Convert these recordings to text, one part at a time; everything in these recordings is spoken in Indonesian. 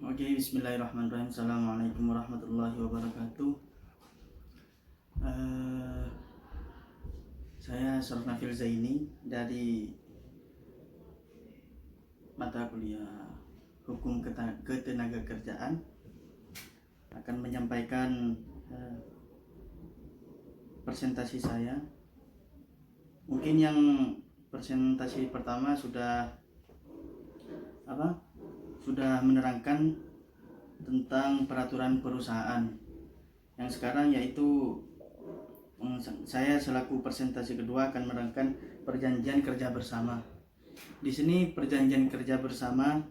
Oke, bismillahirrahmanirrahim. Assalamualaikum warahmatullahi wabarakatuh. Eh, saya Sarif Nafil Zaini dari mata kuliah Hukum Ketenagakerjaan akan menyampaikan presentasi saya. Mungkin yang presentasi pertama sudah menerangkan tentang peraturan perusahaan. Yang sekarang yaitu saya selaku presentasi kedua akan menerangkan perjanjian kerja bersama. Di sini perjanjian kerja bersama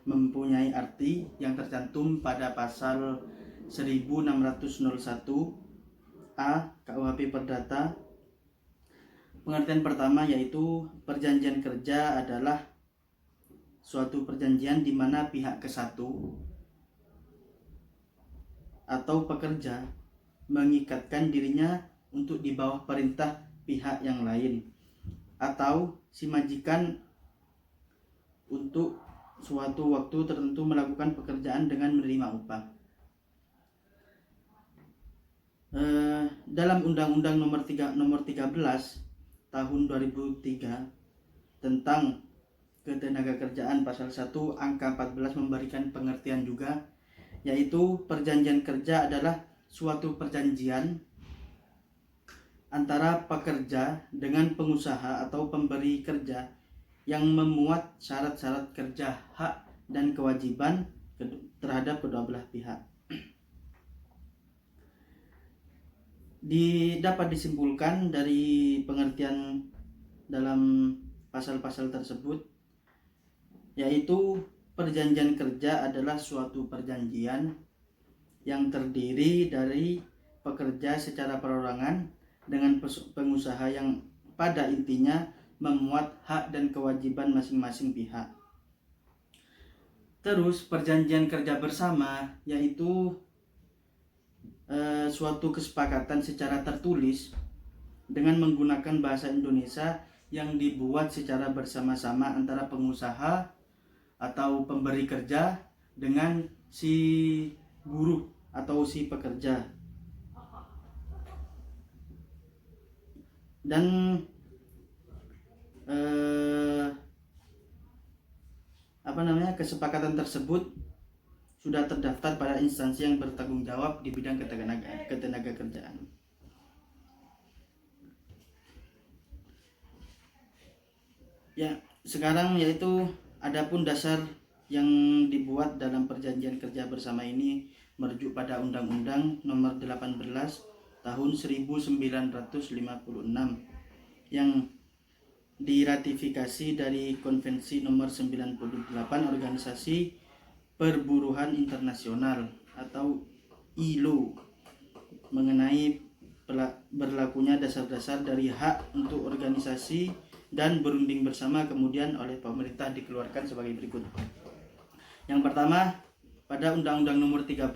mempunyai arti yang tercantum pada pasal 1601 A KUHP Perdata. Pengertian pertama yaitu perjanjian kerja adalah suatu perjanjian di mana pihak kesatu atau pekerja mengikatkan dirinya untuk di bawah perintah pihak yang lain atau si majikan untuk suatu waktu tertentu melakukan pekerjaan dengan menerima upah. Dalam Undang-Undang nomor 13 tahun 2003 tentang Ketenagakerjaan pasal 1 angka 14 memberikan pengertian juga, yaitu perjanjian kerja adalah suatu perjanjian antara pekerja dengan pengusaha atau pemberi kerja yang memuat syarat-syarat kerja, hak dan kewajiban terhadap kedua belah pihak. Dapat disimpulkan dari pengertian dalam pasal-pasal tersebut, yaitu perjanjian kerja adalah suatu perjanjian yang terdiri dari pekerja secara perorangan dengan pengusaha yang pada intinya memuat hak dan kewajiban masing-masing pihak. Terus perjanjian kerja bersama yaitu suatu kesepakatan secara tertulis dengan menggunakan bahasa Indonesia yang dibuat secara bersama-sama antara pengusaha atau pemberi kerja dengan si buruh atau si pekerja. Dan kesepakatan tersebut sudah terdaftar pada instansi yang bertanggung jawab di bidang ketenagakerjaan. Ya, sekarang yaitu adapun dasar yang dibuat dalam perjanjian kerja bersama ini merujuk pada Undang-Undang nomor 18 tahun 1956 yang diratifikasi dari Konvensi nomor 98 Organisasi Perburuhan Internasional atau ILO mengenai berlakunya dasar-dasar dari hak untuk organisasi dan berunding bersama, kemudian oleh pemerintah dikeluarkan sebagai berikut. Yang pertama, pada Undang-Undang nomor 13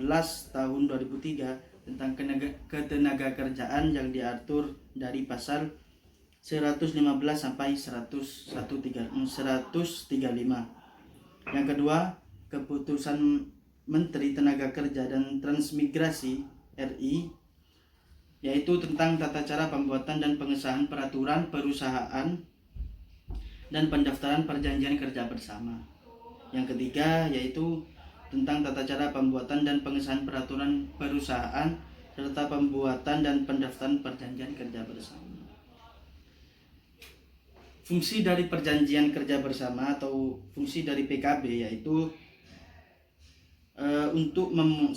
tahun 2003 tentang ketenagakerjaan yang diatur dari pasal 115 sampai 135. Yang kedua, keputusan Menteri Tenaga Kerja dan Transmigrasi RI yaitu tentang tata cara pembuatan dan pengesahan peraturan perusahaan dan pendaftaran perjanjian kerja bersama. Yang ketiga yaitu tentang tata cara pembuatan dan pengesahan peraturan perusahaan serta pembuatan dan pendaftaran perjanjian kerja bersama. Fungsi dari perjanjian kerja bersama atau fungsi dari PKB yaitu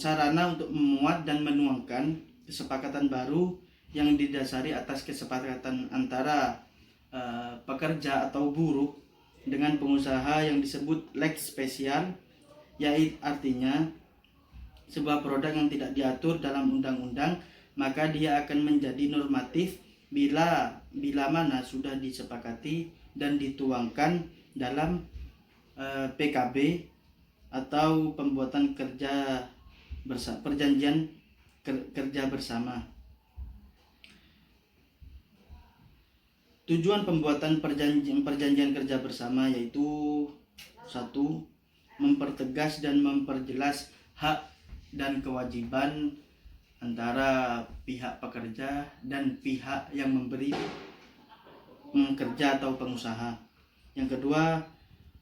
sarana untuk memuat dan menuangkan kesepakatan baru yang didasari atas kesepakatan antara pekerja atau buruh dengan pengusaha yang disebut lex spesial, yaitu artinya sebuah produk yang tidak diatur dalam undang-undang maka dia akan menjadi normatif bila mana sudah disepakati dan dituangkan dalam PKB atau pembuatan perjanjian kerja bersama. Tujuan pembuatan perjanjian kerja bersama yaitu 1. mempertegas dan memperjelas hak dan kewajiban antara pihak pekerja dan pihak yang memberi kerja atau pengusaha. Yang kedua,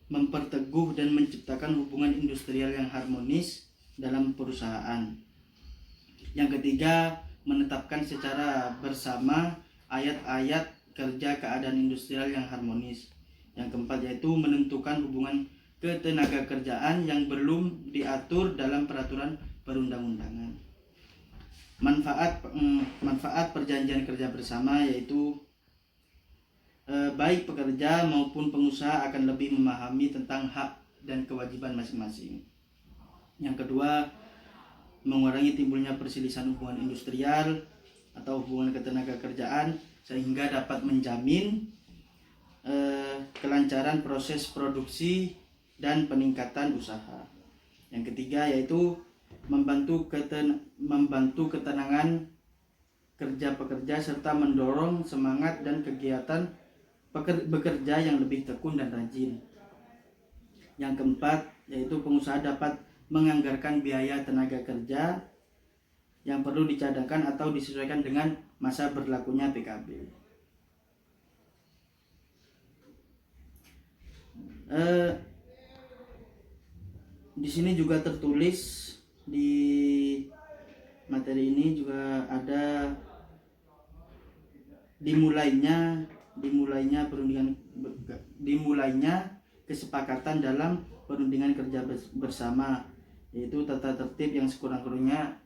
memperteguh dan menciptakan hubungan industrial yang harmonis dalam perusahaan. Yang ketiga, menetapkan secara bersama ayat-ayat kerja keadaan industrial yang harmonis. Yang keempat yaitu menentukan hubungan ketenaga kerjaan yang belum diatur dalam peraturan perundang-undangan. Manfaat perjanjian kerja bersama yaitu baik pekerja maupun pengusaha akan lebih memahami tentang hak dan kewajiban masing-masing. Yang kedua, mengurangi timbulnya perselisihan hubungan industrial atau hubungan ketenaga kerjaan sehingga dapat menjamin kelancaran proses produksi dan peningkatan usaha. Yang ketiga yaitu membantu ketenangan kerja pekerja serta mendorong semangat dan kegiatan bekerja yang lebih tekun dan rajin. Yang keempat yaitu pengusaha dapat menganggarkan biaya tenaga kerja yang perlu dicadangkan atau disesuaikan dengan masa berlakunya PKB. Di sini juga tertulis di materi ini juga ada dimulainya kesepakatan dalam perundingan kerja bersama, yaitu tata tertib yang sekurang-kurangnya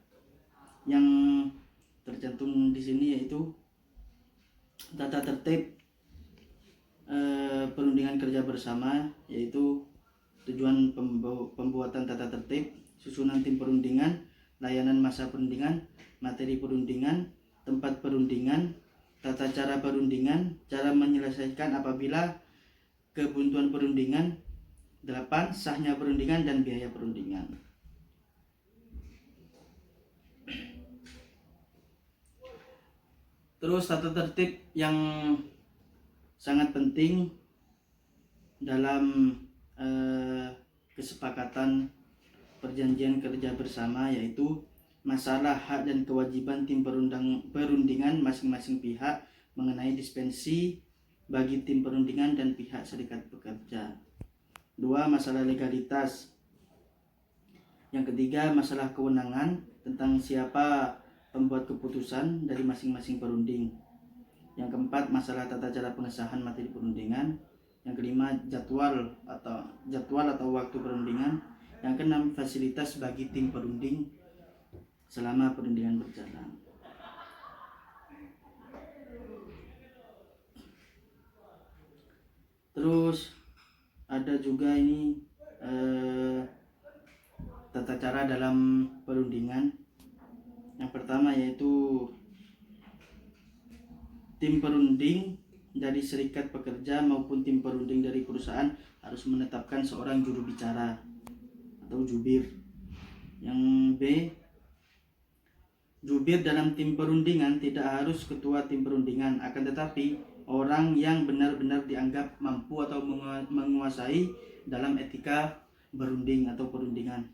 yang tercantum di sini yaitu tata tertib perundingan kerja bersama, yaitu tujuan pembuatan tata tertib, susunan tim perundingan, layanan masa perundingan, materi perundingan, tempat perundingan, tata cara perundingan, cara menyelesaikan apabila kebuntuan perundingan, 8. Sahnya perundingan dan biaya perundingan. Terus tata tertib yang sangat penting dalam kesepakatan perjanjian kerja bersama yaitu masalah hak dan kewajiban tim perundingan masing-masing pihak mengenai dispensi bagi tim perundingan dan pihak serikat pekerja. 2. Masalah legalitas. Yang ketiga, masalah kewenangan tentang siapa pembuat keputusan dari masing-masing perunding. Yang keempat, masalah tata cara pengesahan materi perundingan. Yang kelima, jadwal atau waktu perundingan. Yang keenam, fasilitas bagi tim perunding selama perundingan berjalan. Terus ada juga ini tata cara dalam perundingan. Yang pertama yaitu tim perunding dari serikat pekerja maupun tim perunding dari perusahaan harus menetapkan seorang juru bicara atau jubir. Yang B, jubir dalam tim perundingan tidak harus ketua tim perundingan, akan tetapi orang yang benar-benar dianggap mampu atau menguasai dalam etika berunding atau perundingan.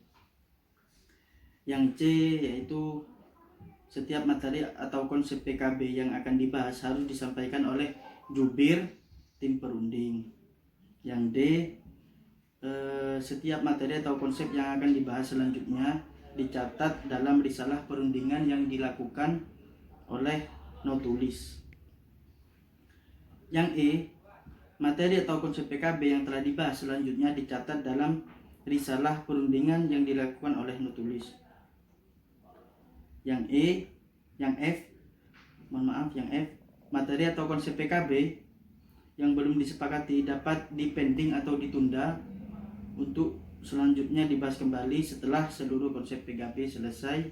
Yang C yaitu setiap materi atau konsep PKB yang akan dibahas harus disampaikan oleh jubir tim perunding. Yang D, setiap materi atau konsep yang akan dibahas selanjutnya dicatat dalam risalah perundingan yang dilakukan oleh notulis. Yang E, materi atau konsep PKB yang telah dibahas selanjutnya dicatat dalam risalah perundingan yang dilakukan oleh notulis. Yang F, materi atau konsep PKB yang belum disepakati dapat dipending atau ditunda untuk selanjutnya dibahas kembali setelah seluruh konsep PKB selesai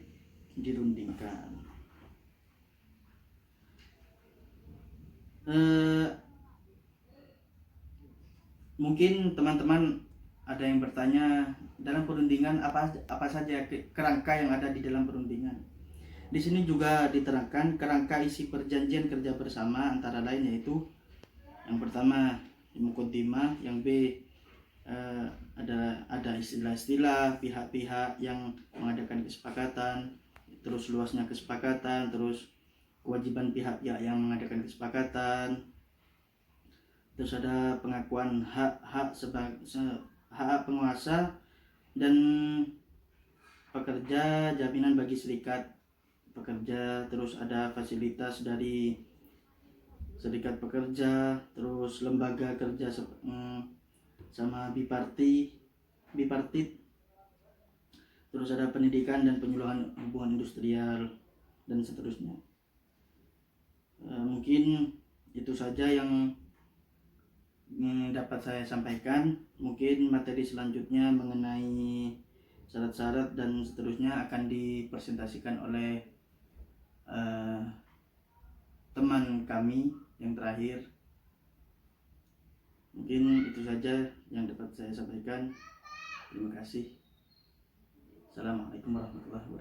dirundingkan. Mungkin teman-teman ada yang bertanya, dalam perundingan apa saja kerangka yang ada di dalam perundingan. Di sini juga diterangkan kerangka isi perjanjian kerja bersama antara lain yaitu yang pertama muqaddimah, yang B ada ada istilah-istilah pihak-pihak yang mengadakan kesepakatan, terus luasnya kesepakatan, terus kewajiban pihak-pihak yang mengadakan kesepakatan, terus ada pengakuan hak-hak hak penguasa dan pekerja, jaminan bagi serikat pekerja, terus ada fasilitas dari serikat pekerja, terus lembaga kerja sama bipartit, terus ada pendidikan dan penyuluhan hubungan industrial dan seterusnya. Mungkin itu saja yang dapat saya sampaikan. Mungkin materi selanjutnya mengenai syarat-syarat dan seterusnya akan dipresentasikan oleh teman kami yang terakhir. Mungkin itu saja yang dapat saya sampaikan. Terima kasih. Assalamualaikum warahmatullahi wabarakatuh.